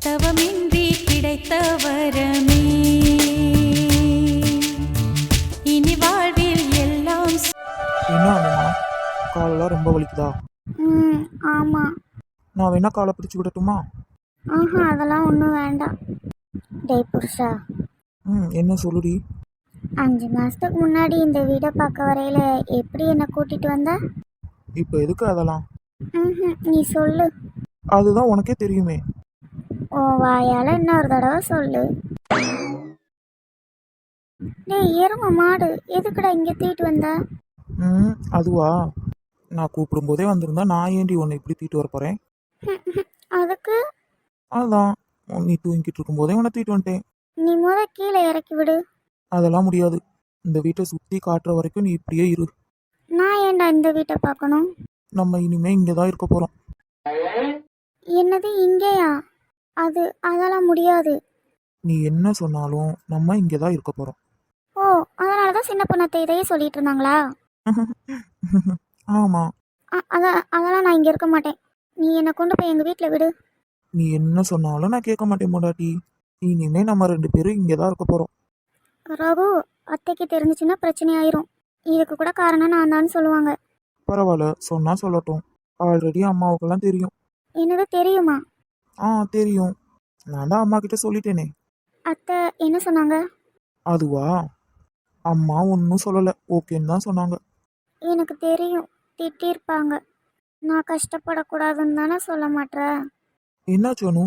தவமின்றி கிடைத்த வரமே இனி வாழ்வில் எல்லாம் என்ன ஆகுமா? காலெல்லாம் ரொம்ப வலிக்குதா? ம் ஆமாம். நான் வேணா காலை பிடிச்சி விடட்டுமா? அதெல்லாம் ஒன்றும் வேண்டாம். டேய் புருஷா, என்ன சொல்லுடி? 5 மாதத்துக்கு முன்னாடி இந்த வீடை பார்க்க வரையில் எப்படி என்னை கூட்டிகிட்டு வந்த? இப்போ எதுக்கு அதெல்லாம்? நீ சொல்லு. அதுதான் உனக்கே தெரியுமே. உன் வாயால் இன்னொரு தடவை சொல்லு. டேய் எரும மாடு, எதுக்குடா இங்கே தூக்கிட்டு வந்த? அதுவா, நான் கூப்பிடும்போதே வந்திருந்தா நான் ஏண்டி உன்னை இப்படி தூக்கிட்டு வர போகிறேன்? அதுக்கு அதுதான், நீ தூங்கிட்டு இருக்கும்போதே உன்னை தூக்கிட்டு வந்துட்டேன். நீ கீழே இறக்கி விடு. அதெல்லாம் முடியாது. இந்த வீட்டை சுற்றி காட்டுற வரைக்கும் நீ இப்படியே இரு. நான் ஏன்டா இந்த வீட்டை பார்க்கணும்? நம்ம இனிமே இங்கே தான் இருக்க போகிறோம். என்னது இங்கேயா? அதெல்லாம் முடியாது. நீ என்ன சொன்னாலும் நம்ம இங்கே தான் இருக்க போகிறோம். ஓ, அதனால தான் சின்ன பொண்ணத்தை இதையே சொல்லிட்டு இருந்தாங்களா? ஆமாம். அதெல்லாம் நான் இங்கே இருக்க மாட்டேன். நீ என்னை கொண்டு போய் எங்கள் வீட்டில் விடு. நீ என்ன சொன்னாலும் நான் கேட்க மாட்டேன் பொண்டாட்டி. இனிமே நம்ம 2 பேரும் இங்கே தான் இருக்க போகிறோம். ரகு, அத்தைக்கு தெரிஞ்சிச்சுன்னா பிரச்சனை ஆயிரும். இதுக்கு கூட காரணம் நான் தான் சொல்லுவாங்க. பரவாயில்ல, சொன்னா சொல்லட்டும். ஆல்ரெடி அம்மாவுக்கெல்லாம் தெரியும். என்னது தெரியுமா? தெரியும். நான் தான் அம்மா கிட்ட சொல்லிட்டேனே. அத்தை என்ன சொன்னாங்க? அதுவா, அம்மா ஒன்றும் சொல்லலை, ஓகேன்னு தான் சொன்னாங்க. எனக்கு தெரியும், திட்டிருப்பாங்க. நான் கஷ்டப்படக்கூடாதுன்னு தானே சொல்ல மாட்டேன். என்ன சொன்னு?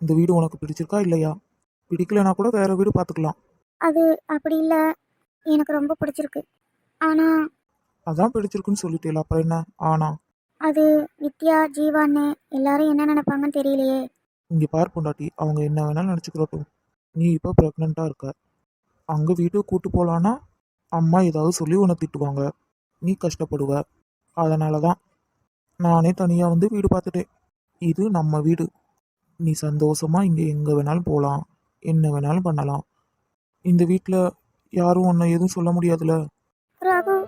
இந்த வீடு உனக்கு பிடிச்சிருக்கா இல்லையா? பிடிக்கலனா கூட வேற வீடு பார்த்துக்கலாம். அது அப்படி இல்லை, எனக்கு ரொம்ப பிடிச்சிருக்கு. ஆனால் அதான் பிடிச்சிருக்குன்னு சொல்லிட்டேல, அப்புறம் என்ன ஆனா? அது வித்யா, ஜீவான்னு எல்லாரும் என்ன நினைப்பாங்கன்னு தெரியலையே. இங்கே பார் பொண்டாட்டி, அவங்க என்ன வேணாலும் நினச்சிக்கிறட்டும். நீ இப்போ ப்ரெக்னெண்ட்டாக இருக்க. அங்கே வீட்டுக்கு கூட்டு போகலான்னா அம்மா ஏதாவது சொல்லி உன்னை திட்டுவாங்க, நீ கஷ்டப்படுவ. அதனால தான் நானே தனியாக வந்து வீடு பார்த்துட்டேன். இது நம்ம வீடு. நீ சந்தோஷமாக இங்கே எங்கே வேணாலும் போகலாம், என்ன வேணாலும் பண்ணலாம். இந்த வீட்டில் யாரும் உன்னை எதுவும் சொல்ல முடியாதுல்ல. ராகு,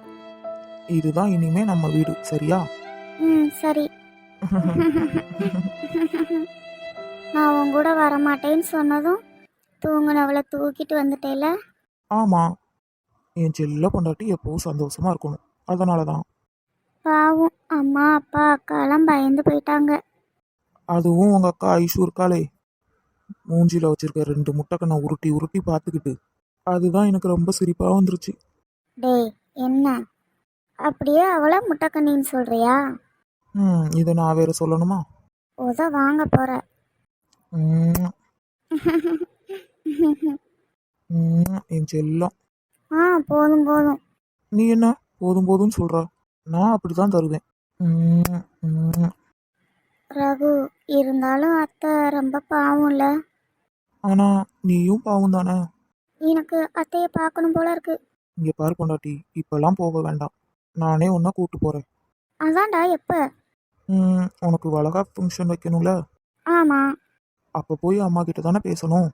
இதுதான் இனிமே நம்ம வீடு, சரியா? சரி. நான் உன் கூட வரமாட்டேன்னு சொன்னதும் தூங்குனவளை தூக்கிட்டு வந்துட்டேல. ஆமாம், என் செல்ல பொண்டாட்டி எப்போவும் சந்தோஷமாக இருக்கணும், அதனால தான். பாவம், அம்மா அப்பா அக்காலாம் பயந்து போயிட்டாங்க. அதுவும் உங்கள் அக்கா ஐஷு இருக்காளே, மூஞ்சியில் வச்சிருக்க 2 முட்டைக்கண்ணை உருட்டி உருட்டி பார்த்துக்கிட்டு, அதுதான் எனக்கு ரொம்ப சிரிப்பாக வந்துருச்சு. டேய் என்ன, அப்படியே அவளை முட்டைக்கண்ணின்னு சொல்றியா? இதை நான் வேற சொல்லணுமா? வாங்க போற. என் செல்லம். போதும் போதும். நீ என்ன போதும் போதும்னு சொல்ற? நான் அப்படிதான் தருவேன். ரகு, இருந்தாலும் அத்தை ரொம்ப பாவம்ல. ஆனா நீயும் பாவம் தானே. எனக்கு அத்தையை பார்க்கணும் போல இருக்கு. இங்கே பாரு பொண்டாட்டி, இப்பெல்லாம் போக வேண்டாம், நானே ஒன்றா கூப்பிட்டு போகிறேன். அதான்டா எப்போ? உனக்கு வளகாப்பு ஃபங்க்ஷன் வைக்கணும்ல, ஆமாம். அப்போ போய் அம்மா கிட்ட தானே பேசணும்,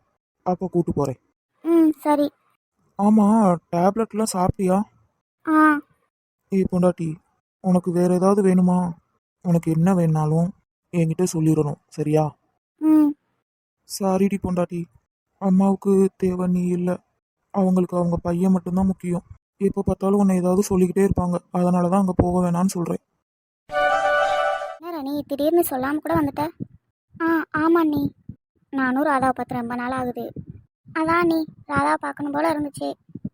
அப்போ கூப்பிட்டு போகிறேன். சரி. ஆமாம், டேப்லெட்லாம் சாப்பிட்டியா? பொண்டாட்டி, உனக்கு வேற ஏதாவது வேணுமா? உனக்கு என்ன வேணாலும் என்கிட்ட சொல்லிடணும், சரியா? சாரிடி பொண்டாட்டி, அம்மாவுக்கு தேவை நீ இல்லை. அவங்களுக்கு அவங்க பையன் மட்டும்தான் முக்கியம். எப்போ பார்த்தாலும் உன்னை ஏதாவது சொல்லிக்கிட்டே இருப்பாங்க, அதனால தான் அங்கே போக வேணான்னு சொல்கிறேன். நீ திடீர்னு சொல்லாமல் கூட வந்துட்ட. ஆமாம் நீ, நானும் ராதாவை பார்த்து ரொம்ப நாள் ஆகுது. அதான் நீ, ராதாவை பார்க்கணும் போல இருந்துச்சு,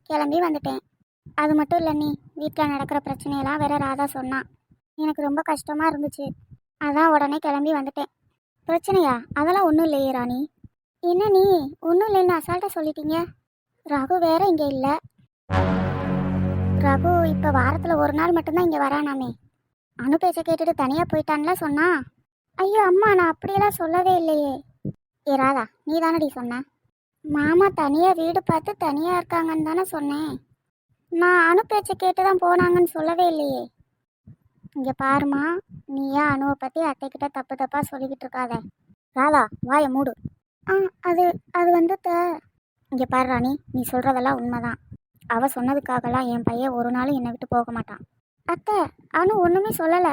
கிளம்பி வந்துட்டேன். அது மட்டும் இல்லை நீ, வீட்டில் நடக்கிற பிரச்சனையெல்லாம் வேற ராதா சொன்னான். எனக்கு ரொம்ப கஷ்டமாக இருந்துச்சு, அதான் உடனே கிளம்பி வந்துட்டேன். பிரச்சனையா? அதெல்லாம் ஒன்றும் இல்லையே ராணி. என்ன நீ ஒன்றும் இல்லைன்னு அசால்ட்டாக சொல்லிட்டீங்க. ரகு வேற இங்கே இல்லை. ரகு இப்போ வாரத்தில் ஒரு நாள் மட்டும்தான் இங்கே வரானாமே. அனு பேச்சை கேட்டுட்டு தனியாக போயிட்டான்ல சொன்னா. ஐயோ அம்மா, நான் அப்படியெல்லாம் சொல்லவே இல்லையே. ராதா, நீ தானடி சொன்ன மாமா தனியாக வீடு பார்த்து தனியாக இருக்காங்கன்னு தானே சொன்னேன். நான் அனு பேச்சை கேட்டு தான் போனாங்கன்னு சொல்லவே இல்லையே. இங்கே பாருமா, நீயா அணுவை பற்றி அத்தைக்கிட்ட தப்பு தப்பாக சொல்லிக்கிட்டு இருக்காத. ராதா, வாயை மூடு. அது அது வந்து இங்கே பாரு ராணி, நீ சொல்கிறதெல்லாம் உண்மைதான். அவள் சொன்னதுக்காகலாம் என் பையன் ஒரு நாளும் என்னை விட்டு போக மாட்டான். அத்தை, அனு ஒன்றுமே சொல்லலை.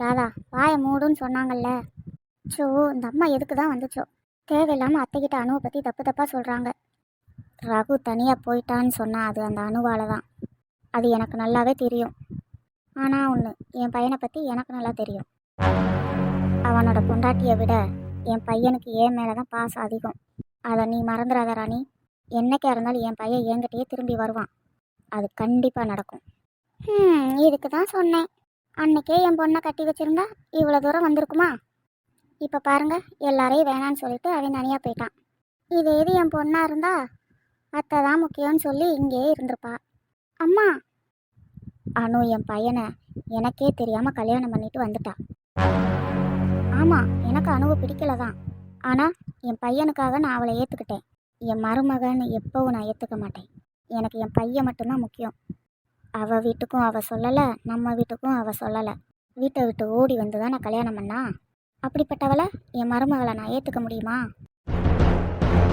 ராதா, வாயை மூடுன்னு சொன்னாங்கல்ல. சோ, இந்த அம்மா எதுக்கு தான் வந்துச்சோ. தேவையில்லாமல் அத்தைக்கிட்ட அணுவை பற்றி தப்பு தப்பாக சொல்கிறாங்க. ரகு தனியாக போயிட்டான்னு சொன்னால் அது அந்த அணுவால் தான். அது எனக்கு நல்லாவே தெரியும். ஆனால் ஒன்று, என் பையனை பற்றி எனக்கு நல்லா தெரியும். அவனோட பொண்டாட்டியை விட என் பையனுக்கு என் மேலே தான் பாசம் அதிகம். அதை நீ மறந்துடாத ராணி. என்னைக்கா இருந்தாலும் என் பையன் என்கிட்டயே திரும்பி வருவான். அது கண்டிப்பாக நடக்கும். இதுக்கு தான் சொன்னேன். அன்னைக்கே என் பொண்ணை கட்டி வச்சிருந்தா இவ்வளோ தூரம் வந்திருக்குமா? இப்போ பாருங்க, எல்லாரையும் வேணான்னு சொல்லிட்டு அவன் தனியாக போயிட்டான். இது எது என் பொண்ணாக இருந்தா அத்தை தான் முக்கியம்னு சொல்லி இங்கேயே இருந்திருப்பா. அம்மா, அனு என் பையனை எனக்கே தெரியாமல் கல்யாணம் பண்ணிட்டு வந்துட்டா. ஆமாம், எனக்கு அணுவை பிடிக்கல தான். ஆனால் என் பையனுக்காக நான் அவளை ஏற்றுக்கிட்டேன். என் மருமகன்னு எப்போவும் நான் ஏற்றுக்க மாட்டேன். எனக்கு என் பையன் மட்டும்தான் முக்கியம். அவள் வீட்டுக்கும் அவள் சொல்லலை, நம்ம வீட்டுக்கும் அவள் சொல்லலை. வீட்டை விட்டு ஓடி வந்து தான் நான் கல்யாணம் பண்ணா. அப்படிப்பட்டவளை என் மருமகளை நான் ஏற்றுக்க முடியுமா?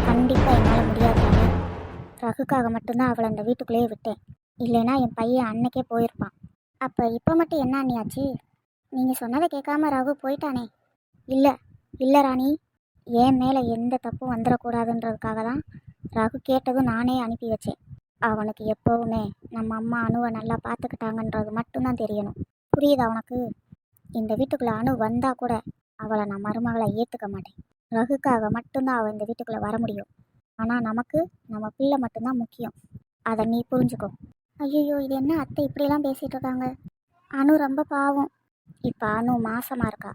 கண்டிப்பாக என்னால் முடியாதுனால ரகுக்காக மட்டும்தான் அவளை அந்த வீட்டுக்குள்ளேயே விட்டேன். இல்லைன்னா என் பையன் அன்னைக்கே போயிருப்பான். அப்போ இப்போ மட்டும் என்ன அண்ணியாச்சு? நீங்கள் சொன்னதை கேட்காம ரகு போயிட்டானே. இல்லை ராணி, என் மேலே எந்த தப்பும் வந்துடக்கூடாதுன்றதுக்காக தான் ரகு கேட்டதும் நானே அனுப்பி வச்சேன். அவனுக்கு எப்போவுமே நம்ம அம்மா அணுவை நல்லா பார்த்துக்கிட்டாங்கன்றது மட்டும்தான் தெரியணும். புரியுதா உனக்கு? இந்த வீட்டுக்குள்ளே அணு வந்தால் கூட அவளை நான் மருமகளை ஏற்றுக்க மாட்டேன். ரகுக்காக மட்டும்தான் அவள் இந்த வீட்டுக்குள்ளே வர முடியும். ஆனால் நமக்கு நம்ம பிள்ளை மட்டும்தான் முக்கியம். அதை நீ புரிஞ்சுக்கோ. ஐயோ, இது என்ன அத்தை இப்படியெல்லாம் பேசிகிட்டு இருக்காங்க? அணு ரொம்ப பாவம். இப்போ அணு மாசமாக இருக்கா.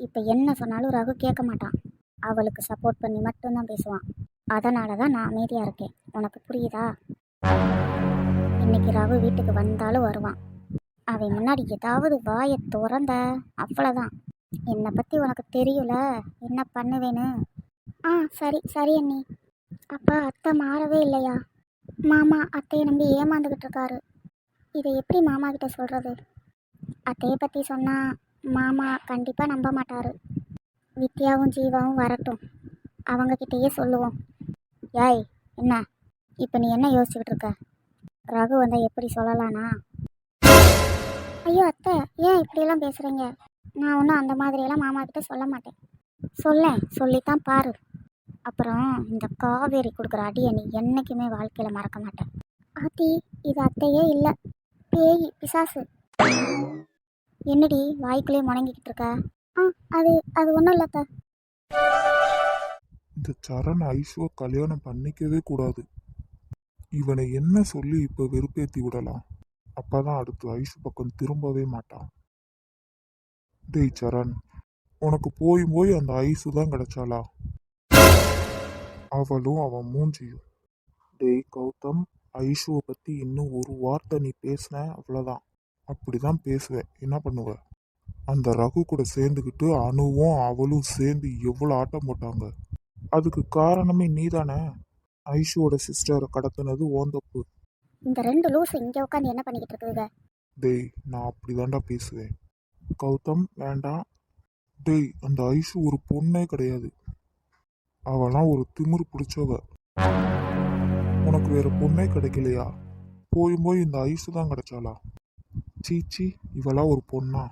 இப்போ என்ன சொன்னாலும் ரகு கேட்க மாட்டான். அவளுக்கு சப்போர்ட் பண்ணி மட்டும்தான் பேசுவான். அதனால தான் நான் அமைதியாக இருக்கேன். உனக்கு புரியுதா? இன்னைக்கு ரகு வீட்டுக்கு வந்தாலும் வருவான். அவன் முன்னாடி ஏதாவது வாயை திறந்த அவ்வளோதான். என்னை பற்றி உனக்கு தெரியல, என்ன பண்ணுவேன்னு. சரி சரி அண்ணி. அப்பா, அத்தை மாறவே இல்லையா? மாமா அத்தையை நம்பி ஏமாந்துக்கிட்டு இருக்காரு. இதை எப்படி மாமா கிட்ட சொல்கிறது? அத்தையை பற்றி சொன்னால் மாமா கண்டிப்பாக நம்ப மாட்டார். வித்யாவும் ஜீவாவும் வரட்டும், அவங்கக்கிட்டேயே சொல்லுவோம். ஏய், என்ன இப்போ நீ என்ன யோசிச்சுக்கிட்டு இருக்க? ரகு வந்தால் எப்படி சொல்லலானா? ஐயோ அத்தை, ஏன் இப்படியெல்லாம் பேசுகிறீங்க? நான் ஒன்றும் அந்த மாதிரியெல்லாம் மாமா கிட்ட சொல்ல மாட்டேன். சொல்லித்தான் பாரு. அப்புறம் இந்த காவேரி கொடுக்குற அடியை நீ என்றைக்குமே வாழ்க்கையில் மறக்க மாட்டேன். ஆத்தி, இது அத்தையே இல்லை, பேய் பிசாசு. என்னடி வாய்க்குள்ளே முடங்கிக்கிட்டு இருக்க? அது ஒன்றும் இல்லை அத்தை. இந்த சரண் ஐஷுவை கல்யாணம் பண்ணிக்கவே கூடாது. இவனை என்ன சொல்லி இப்போ வெறுப்பேற்றி விடலாம். அப்பதான் அடுத்து ஐஷு பக்கம் திரும்பவே மாட்டான். டேய் சரண், உனக்கு போய் போய் அந்த ஐஷு தான் கிடைச்சாளா? அவளும் அவன் மூஞ்சியும். டேய் கௌதம், ஐஷுவை பற்றி இன்னும் ஒரு வார்த்தை நீ பேசின அவ்வளோதான். அப்படிதான் பேசுவேன். என்ன பண்ணுவ? அந்த ரகு கூட சேர்ந்துக்கிட்டு அணுவும் அவளும் சேர்ந்து எவ்வளோ ஆட்டம் போட்டாங்க. அதுக்கு காரணமே நீ தானே. ஐஷுவோட சிஸ்டரை கடத்தினது ஓன் தப்பு. இந்த ரெண்டு லூஸ் இங்கே உட்காந்து என்ன பண்ணிக்கிட்டு இருக்குதுங்க? டேய், நான் அப்படிதான்டா பேசுவேன். கௌதம் வேண்டாம். டேய், அந்த ஐஷு ஒரு பொண்ணே கிடையாது. அவளாம் ஒரு திமிரு பிடிச்சவ. உனக்கு வேற பொண்ணே கிடைக்கலையா? போய் இந்த ஐஷு தான் கிடைச்சாளா? சீச்சி, இவளா ஒரு பொண்ணா?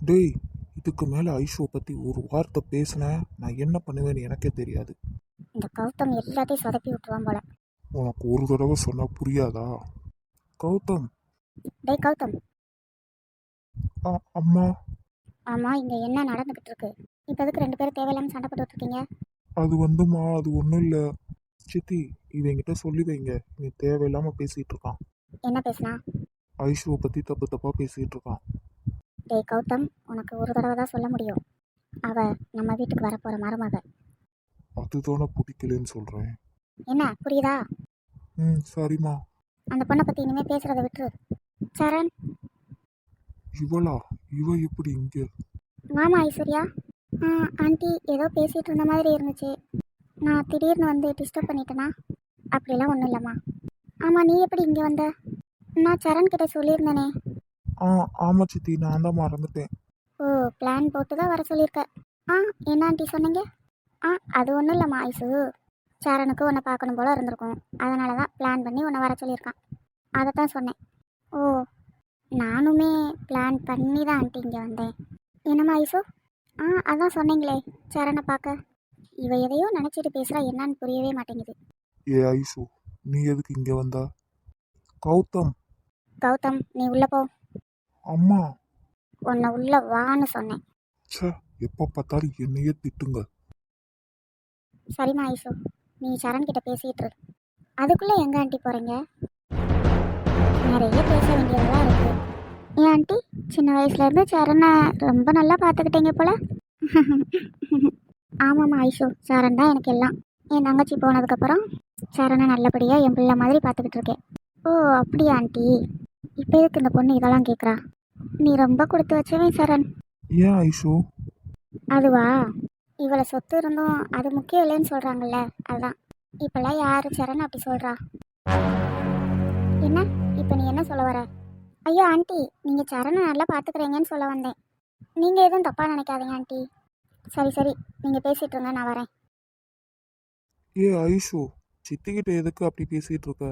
டேய், இதுக்கு மேலே ஐஷுவை பற்றி ஒரு வார்த்தை பேசினேன், நான் என்ன பண்ணுவேன்னு எனக்கே தெரியாது. இந்த கௌதம் எல்லாத்தையும் சொதப்பி விட்டுருவான் போல. உனக்கு ஒரு தடவை சொன்னா புரியாதா? கௌதம். டேய் கௌதம். அம்மா. ஆமாம், இங்கே என்ன நடந்துக்கிட்டு இருக்கு? இப்போ எதுக்கு ரெண்டு பேரும் தேவையில்லாமல் சண்டை போட்டுட்டு இருக்கீங்க? அது வந்துமா, அது ஒன்றும் இல்லை. சித்தி, இவங்கிட்ட சொல்லி வைங்க. இவன் தேவையில்லாமல் பேசிகிட்டு இருக்கான். என்ன பேசுனா? ஐஷுவை பற்றி தப்பு தப்பாக பேசிகிட்டு இருக்கான். டேய் கௌதம், உனக்கு ஒரு தடவை தான் சொல்ல முடியும். அவ நம்ம வீட்டுக்கு வரப்போகிற மருமக. அதுதானே பிடிக்கலன்னு சொல்கிறேன். என்ன புரியுதா? சரிம்மா. அந்த பொண்ணை பற்றி இனிமேல் பேசுகிறத விட்டுரு. சரண். இவளா? இவ எப்படி இங்கே? மாமா ஐஸ்வர்யா. ஆண்டி ஏதோ பேசிகிட்டு இருந்த மாதிரி இருந்துச்சு. நான் திடீர்னு வந்து டிஸ்டர்ப் பண்ணிட்டேனா? அப்படிலாம் ஒன்றும் இல்லைம்மா. ஆமாம், நீ எப்படி இங்கே வந்த? நான் சரண் கிட்ட சொல்லியிருந்தேனே. ஆமாம் சித்தி, நான் தான் மறந்துட்டேன். ஓ, பிளான் போட்டு தான் வர சொல்லியிருக்க. என்ன ஆண்டி சொன்னீங்க? அது ஒன்றும் இல்லைம்மா ஐசு. சரணுக்கு உன்னை பார்க்கணும் போல இருந்திருக்கும். அதனால தான் பிளான் பண்ணி உன்னை வர சொல்லியிருக்கான். அதை தான் சொன்னேன். ஓ, நானுமே பிளான் பண்ணி தான் ஆண்டி இங்கே வந்தேன். என்னம்மா ஐசு? அதான் சொன்னீங்களே சரணை பார்க்க. இவ எதையோ நினைச்சிட்டு பேசுறா, என்னன்னு புரியவே மாட்டேங்குது. ஏ ஐஷு, நீ எதுக்கு இங்க வந்தா? கௌதம். கௌதம், நீ உள்ள போ. அம்மா. உன்னை உள்ள வான்னு சொன்னேன். ச்சே, எப்ப பார்த்தாலும் என்னையே திட்டுங்க. சரிம்மா ஐசு, நீ சரண் கிட்ட பேசிட்டு இரு. அதுக்குள்ள எங்க ஆண்டி போறீங்க? நிறைய பேச வேண்டியதெல்லாம் இருக்கு. ஏன் ஆண்டி, சின்ன வயசுல இருந்து சரணை ரொம்ப நல்லா பார்த்துக்கிட்டீங்க போல. ஆமாம்மா ஐஷு, சரண் தான் எனக்கு எல்லாம். என் தங்கச்சி போனதுக்கப்புறம் சரணை நல்லபடியாக என் பிள்ளை மாதிரி பார்த்துக்கிட்டு இருக்கேன். ஓ அப்படியா ஆண்டி? இப்போ எதுக்கு இந்த பொண்ணு இதெல்லாம் கேட்குறா? நீ ரொம்ப கொடுத்து வச்சவன் சரண். ஏன் ஐஷு? அதுவா, இவ்வளோ சொத்து இருந்தும் அது முக்கியம் இல்லைன்னு சொல்கிறாங்கல்ல, அதுதான். இப்போல்லாம் யார் சரண் அப்படி சொல்கிறா? என்ன இப்போ நீ என்ன சொல்ல வர? ஐயோ ஆண்டி, நீங்கள் சரணை நல்லா பார்த்துக்கிறீங்கன்னு சொல்ல வந்தேன். நீங்கள் எதுவும் தப்பாக நினைக்காதீங்க ஆண்டி. சரி சரி, நீங்கள் பேசிகிட்டு இருங்க, நான் வரேன். ஏ ஐஷு, சித்திக்கிட்ட எதுக்கு அப்படி பேசிட்டு இருக்க?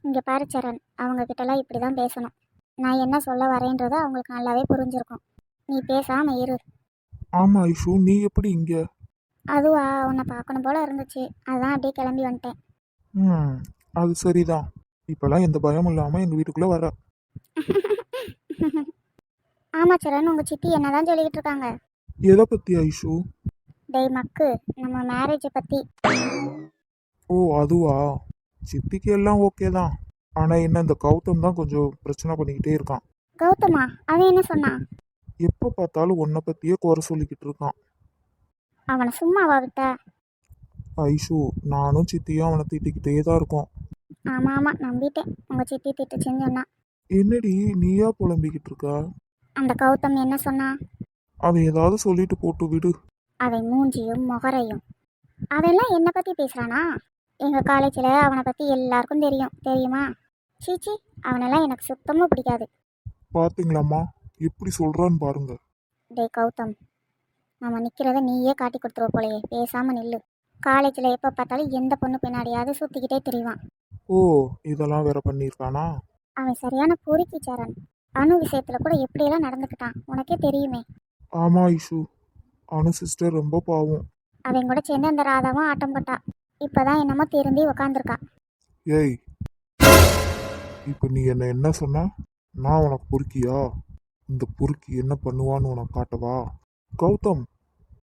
இங்கே பாரு சரண், அவங்க கிட்டலாம் இப்படி தான் பேசணும். நான் என்ன சொல்ல வரேன்றது அவங்களுக்கு நல்லாவே புரிஞ்சிருக்கும். நீ பேசாமல் இரு. ஆமா ஐஷு, நீ எப்படி இங்க? அதுவா, உன்னை பார்க்கணும் போல இருந்துச்சு, அதான் அப்படியே கிளம்பி வந்துட்டேன். அது சரிதான். இப்பெல்லாம் எந்த பயமும் இல்லாம எங்க வீட்டுக்குள்ள வர. ஆமாம் சரண், உங்கள் சித்தி என்ன தான் சொல்லிக்கிட்டு இருக்காங்க? எதை பத்தி ஐஷு? டேய் மக்கு, நம்ம மேரேஜை பற்றி. ஓ அதுவா? சித்திக்கு எல்லாம் ஓகே தான். ஆனா என்ன, இந்த கௌதம் தான் கொஞ்சம் பிரச்சனை பண்ணிக்கிட்டே இருக்கான். கௌதமா? அவன் என்ன சொன்னான்? எப்ப பார்த்தாலும் உன்னை பத்தியே குறை சொல்லிக்கிட்டு இருக்கான். அவனை சும்மாவா விட்ட? ஐஷு, நானும் சித்தியும் அவனை திட்டிக்கிட்டே தான் இருக்கோம். ஆமாம் ஆமாம், நம்பிட்டேன். உங்கள் சித்தி திட்டுச்சுன்னு சொன்னான். என்னடி நீயா புலம்பிக்கிட்டு இருக்கா? அந்த கௌதம் என்ன சொன்னான்? அவன் ஏதாவது சொல்லிட்டு போட்டு விடு. அவன் மூஞ்சியும் முகரையும். அவெல்லாம் என்னை பற்றி பேசுகிறானா? எங்கள் காலேஜில் அவனை பற்றி எல்லாருக்கும் தெரியும், தெரியுமா? சீச்சி, அவனெல்லாம் எனக்கு சுத்தமாக பிடிக்காது. பாத்தீங்களாம்மா, எப்படி சொல்றான்னு பாருங்க. டேய் கௌதம், நம்ம நிற்கிறத நீயே காட்டி கொடுத்துருவ போலையே, பேசாமல் நில்லு. காலேஜில் எப்போ பார்த்தாலும் எந்த பொண்ணு பின்னாடியாவது சுற்றிக்கிட்டே திரிவான். ஓ, இதெல்லாம் வேற பண்ணியிருக்கானா? அவன் சரியான பொறுக்கி சரண். அணு விஷயத்தில் கூட எப்படியெல்லாம் நடந்துக்கிட்டான், உனக்கே தெரியுமே. ஆமா ஐஷு, அனு சிஸ்டர் ரொம்ப பாவம். அவன் கூட சேர்ந்து அந்த ராதாவும் ஆட்டம் போட்டா. இப்போதான் என்னமோ திரும்பி உக்காந்துருக்கா. ஏய், இப்போ நீ என்ன சொன்ன? நான் உனக்கு பொறுக்கியா? இந்த பொறுக்கி என்ன பண்ணுவான்னு உனக்கு காட்டவா? கௌதம்,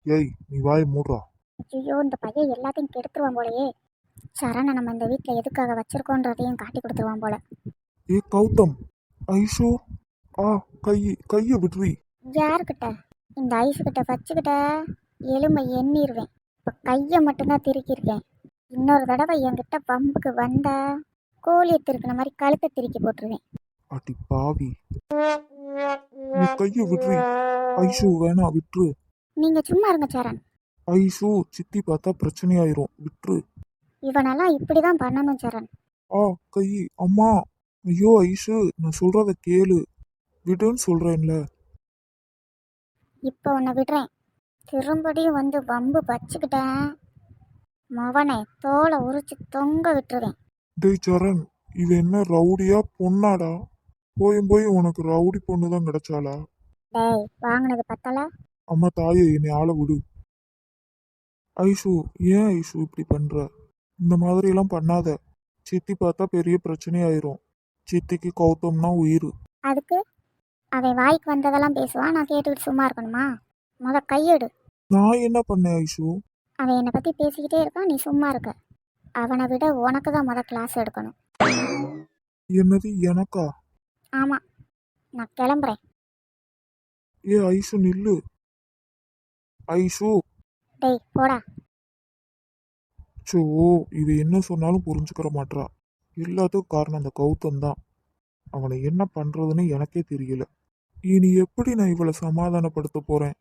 ஏய் நீ வாயை மூடுறா. ஐயோ, இந்த பையன் எல்லாத்தையும் கெடுத்துருவான் போலயே. சரணை நம்ம இந்த வீட்டில் எதுக்காக வச்சிருக்கோன்றதையும் காட்டி கொடுத்துருவான் போல. ஏ கௌதம், ஐஷு, கையை விட்ரி. யாருக்கிட்ட? இந்த ஐஸுக்கிட்ட வச்சுக்கிட்ட எலும்பை எண்ணிடுவேன். இப்போ கையை மட்டும்தான் திருக்கியிருக்கேன். இன்னொரு தடவை என்கிட்ட வம்புக்கு வந்த கோழியை திருக்கின மாதிரி கழுத்தை திருக்கி போட்டுருவேன். அடி பாவி, நீ கையை விட்ரி. ஐஷு வேணா, விட்ரு. நீங்கள் சும்மா இருங்க சரண். ஐஷு, சித்தி பார்த்தா பிரச்சனையாயிரும், விட்ரு. இவனெல்லாம் இப்படி தான் பண்ணணும் சரண். கை. அம்மா. ஐயோ ஐஷு, நான் சொல்றத கேளு, விடுன்னு சொல்றேன்ல. இப்போ உன்னை விடுறேன். திரும்படியும் வந்து வம்பு வச்சுக்கிட்டேன், மவனை தோலை உரிச்சு தொங்க விட்டுருவேன். டேய் சரண், இது என்ன ரவுடியா பொண்ணாடா? போய் உனக்கு ரவுடி பொண்ணு தான் கிடைச்சாளா? டேய், வாங்கினது பத்தல? அம்மா தாயே, என்னை ஆள விடு. ஐஷு, ஏன் ஐஷு இப்படி பண்ற? இந்த மாதிரி எல்லாம் பண்ணாத. சித்தி பார்த்தா பெரிய பிரச்சனையாயிரும். சித்திக்கு கௌதம்னா உயிர். அதுக்கு அவன் வாய்க்கு வந்ததெல்லாம் பேசுவான், நான் கேட்டுக்கிட்டு சும்மா இருக்கணுமா? கையெடு. நான் என்ன பண்ணேன் ஐஷு? அவன் என்னை பற்றி பேசிக்கிட்டே இருக்கான், நீ சும்மா இருக்க. அவனை விட உனக்கு தான் கிளாஸ் எடுக்கணும். என்னது, எனக்கா? ஆமாம், நான் கிளம்புறேன். ஏ ஐஷு நில்லு. ஐஷு. டேய் போடா. சோ, இவ என்ன சொன்னாலும் புரிஞ்சுக்கிற மாட்றா. எல்லாத்துக்கும் காரணம் அந்த கௌதம் தான். அவனை என்ன பண்றதுன்னு எனக்கே தெரியல. இனி எப்படி நான் இவளை சமாதானப்படுத்த போறேன்?